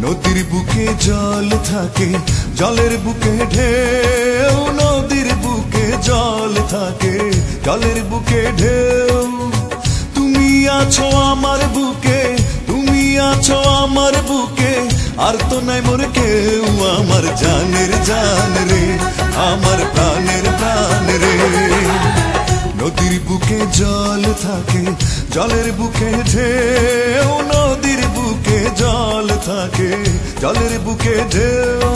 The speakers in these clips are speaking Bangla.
নদীর বুকে জল থাকে, জলের বুকে ঢেউ, নদীর বুকে জল থাকে, জলের বুকে ঢেউ। তুমি আছো আমার বুকে, তুমি আছো আমার বুকে, আর তো নাই মোর কেউ, আমার জানের জান রে, আমার প্রাণের প্রাণ রে। নদীর বুকে জল থাকে, জলের বুকে ঢেউ, নদীর বুকে জল থাকে, জলের বুকে ঢেউ।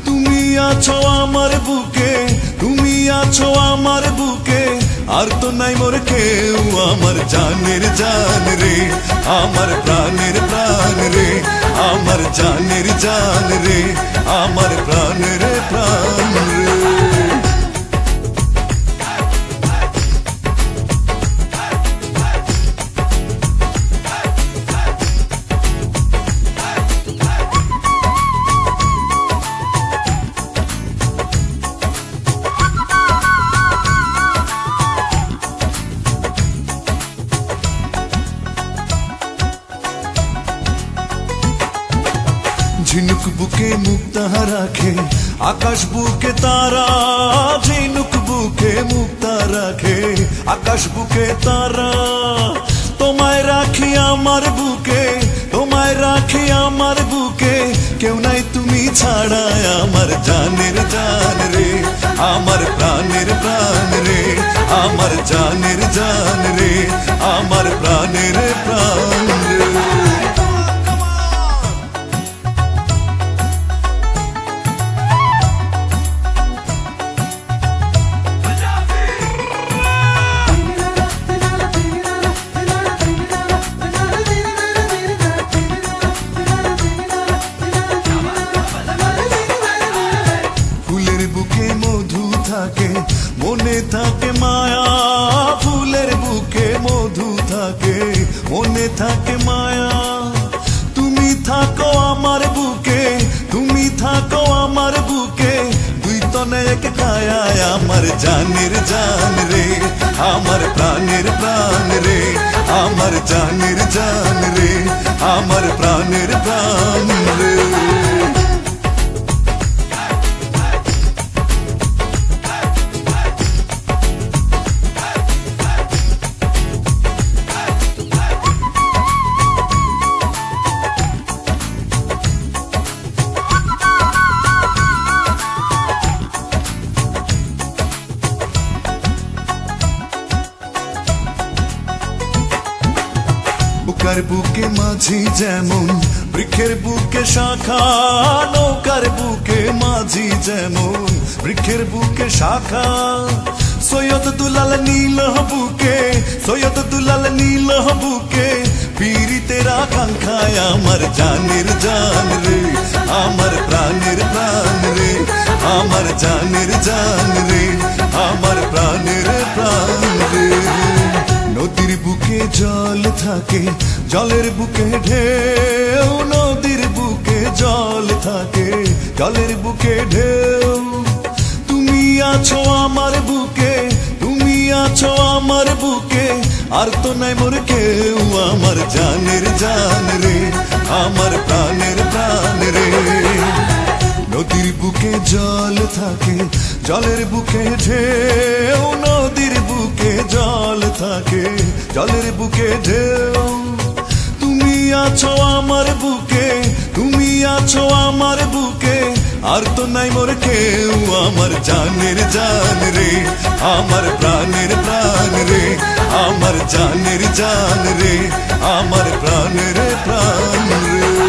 তুমি আছো আমার বুকে, তুমি আছো আমার বুকে, আর তো নাই মোর কেউ, আমার জানের জান রে, আমার প্রাণের প্রাণ রে, আমার জানের জান রে, আমার প্রাণের প্রাণ রে। ঝিনুক বুকে মুক্তা রাখে, আকাশ বুকে তারা, ঝিনুক বুকে মুক্তা রাখে, আকাশ বুকে তারা। তোমায় রাখি আমার বুকে, তোমায় রাখি আমার বুকে, কেউ নাই তুমি ছাড়া, আমার জানের জান রে, আমার প্রাণের প্রাণ রে, আমার জানের জান রে, আমার প্রাণের প্রাণ রে। মনে থাকে মায়া, ফুলের বুকে মধু থাকে, মনে থাকে মায়া। তুমি থাকো আমার বুকে, তুমি থাকো আমার বুকে, দুই তনে এক কায়া, আমার জানের জান রে, আমার প্রাণের প্রাণ রে, আমার জানের জান রে, আমার প্রাণের প্রাণ রে। নৌকার বুকে মাঝি যেমন, বৃক্ষের বুকে শাখা, নৌকার বুকে মাঝি যেমন, বৃক্ষের বুকে শাখা। সৈয়দ দুলাল নীল বুকে, সৈয়দ দুলাল নীল বুকে, পীড়িতের আকাঙ্ক্ষায়, আমার জানের জান রে, আমার প্রাণের প্রাণ রে, আমার জানের জান রে, আমার প্রাণের প্রাণ রে। নদীর বুকে জল থাকে, জলের বুকে ঢেউ, নদীর বুকে জল থাকে, জলের বুকে ঢেউ। তুমি আছো আমার বুকে, তুমি আছো আমার বুকে, আর তো নাই মোর কেউ, আমার জানের জান রে, আমার প্রাণের প্রাণ রে। নদীর বুকে জল থাকে, জলের বুকে ঢেউ, নদীর বুকে জল থাকে, জলের বুকে ঢেউ। তুমি আছো আমার বুকে, তুমি আছো আমার বুকে, আর তো নাই মোর কেউ, আমার জানের জান রে, আমার প্রাণের প্রাণ রে, আমার জানের জান রে, আমার প্রাণের প্রাণ রে।